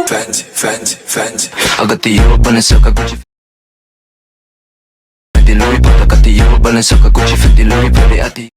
Fendi, Fendi, Fendi. I got the Euro Balenciaga Gucci Fendi Louis, but I got the Euro Balenciaga Gucci Fendi Louis, Fendi.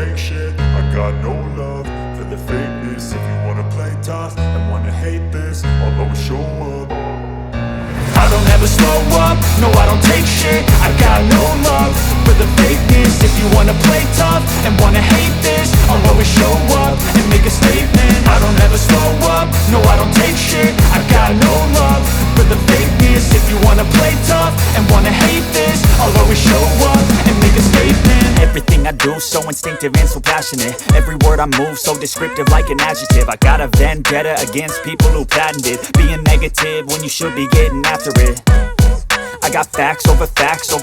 take shit. I got no love for the fakeness. If you wanna play tough and wanna hate this, I'll always show up. I don't ever slow up, no I don't take shit. I got no love for the fakeness. If you wanna play tough and wanna hate this, I'll always show up and make a statement. I don't ever slow up, no I don't take shit. I got no love for the fakeness. If you wanna play tough and wanna hate this, I'll always show up and make a statement. Everything I do so instinctive and so passionate. Every word I move so descriptive like an adjective. I got a vendetta against people who patented being negative when you should be getting after it. I got facts over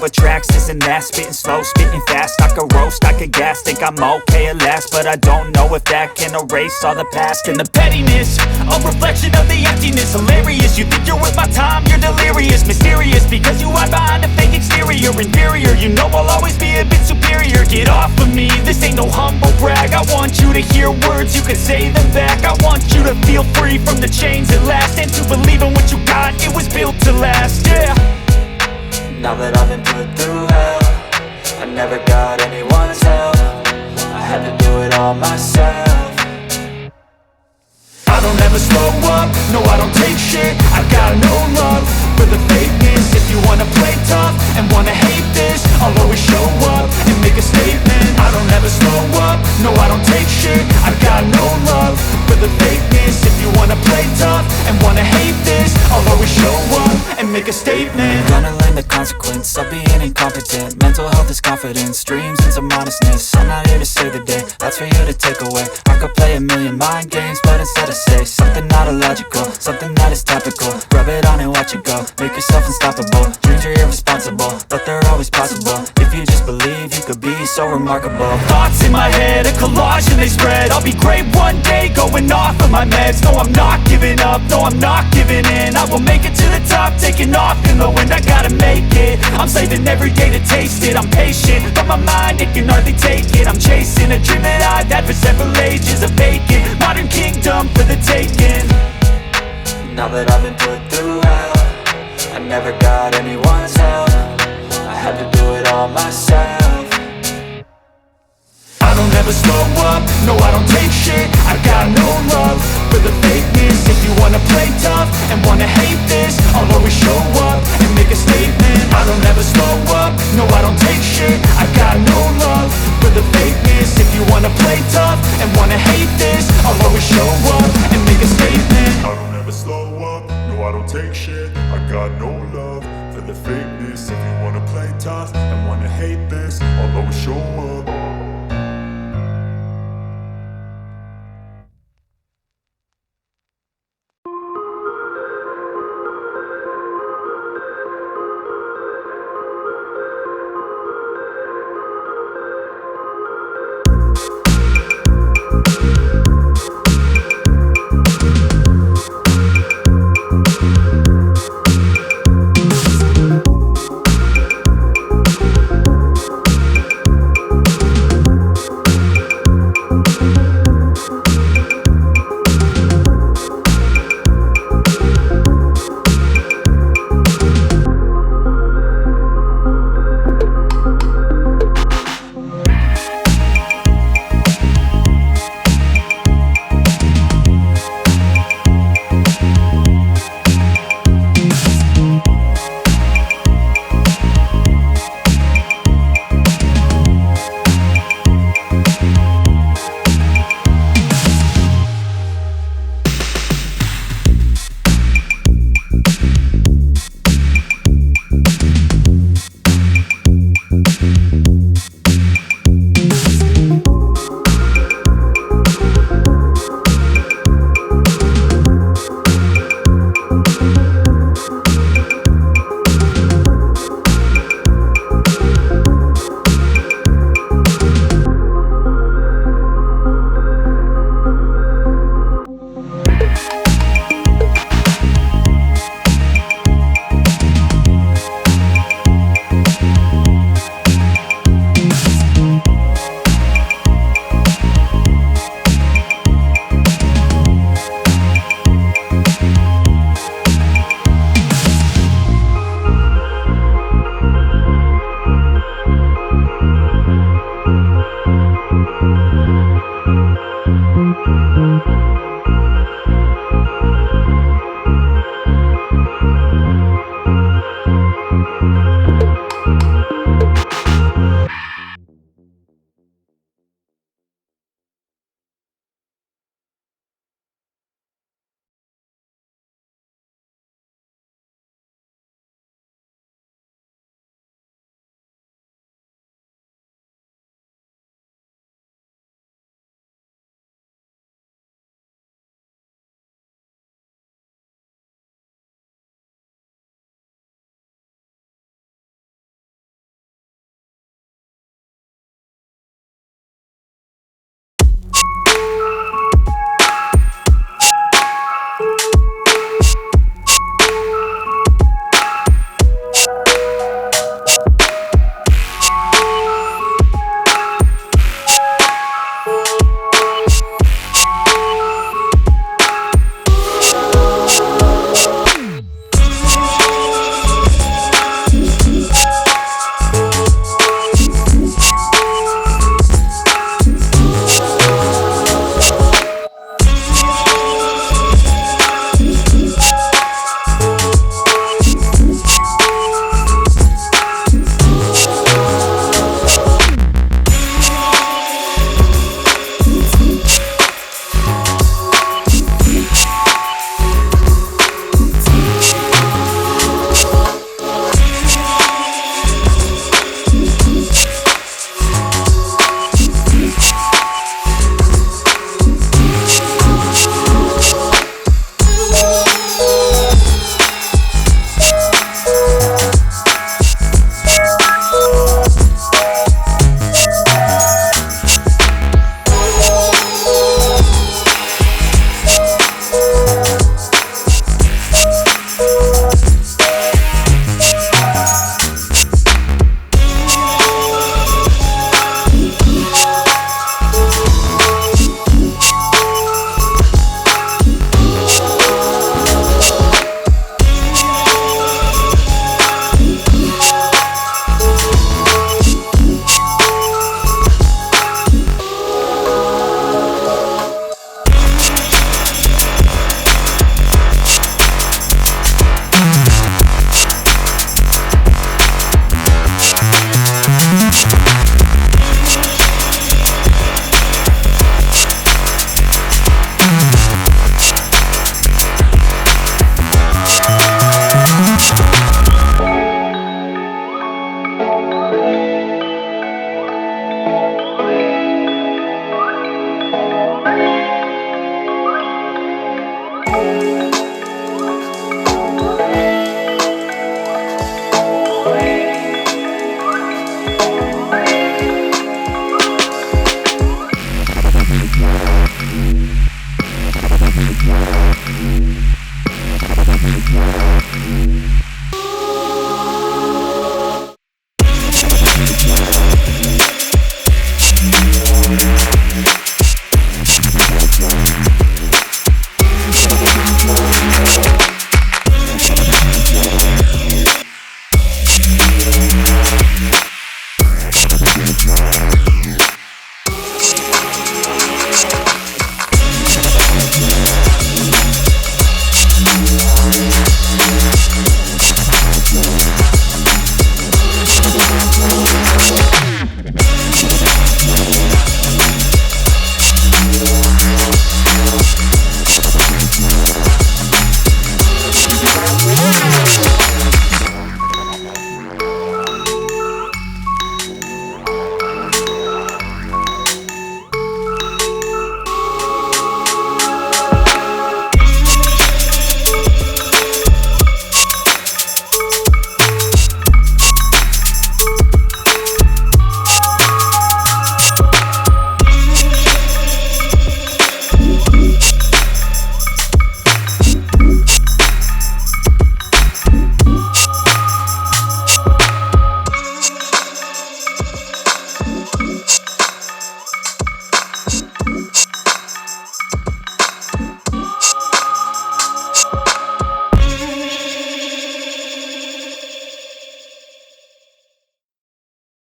tracks, this and that. Spitting slow, spitting fast. I could roast, I could gas. Think I'm okay at last, but I don't know if that can erase all the past. And the pettiness, a reflection of the emptiness. Hilarious, you think you're worth my time, you're delirious. Mysterious, because you hide behind a fake exterior. Inferior, you know I'll always be a bit superior. Get off of me, this ain't no humble brag. I want you to hear words, you can say them back. I want you to feel free from the chains at last, and to believe in what you got, it was built to last, yeah. Now that I've been put through hell, I never got anyone's help. I had to do it all myself. I don't ever slow up, no I don't take shit. I got no love for the fakeness. If you wanna play tough and wanna hate this, I'll always show up and make a statement. I don't ever slow up, no I don't take shit. I got no love for the fakeness. If you wanna play tough and wanna hate this, I'll always show up and make a statement. Gonna learn the consequence of being incompetent. Mental health is confidence, dreams and some modestness. I'm not here to save the day, that's for you to take away. I could play a million mind games, but instead I say something not illogical, something that is topical. Rub it on and watch it go, make yourself unstoppable. Dreams are irresponsible, but they're always possible. If you just believe, you could be so remarkable. Thoughts in my head, a collage and they spread. I'll be great one day, going off of my meds. No, I'm not giving up, no, I'm not giving in. I will make it to the top, taking off in the wind. I gotta make it, I'm saving every day to taste it. I'm patient, but my mind, it can hardly take it. I'm chasing a dream that I've had for several ages. A vacant, modern kingdom for the taking. Now that I've been put through hell, I never got anyone's help. I had to do it all myself. I don't ever slow up, no I don't take shit. I got no love for the fakeness. If you wanna play tough and wanna hate this, I'll always show up and make a statement. I don't ever slow up, no I don't take shit. I got no love for the fakeness. If you wanna play tough and wanna hate this, I'll always show up and make a statement. I don't ever slow up, no I don't take shit. I got no love for the fakeness. If you wanna play tough and wanna hate this, I'll always show up.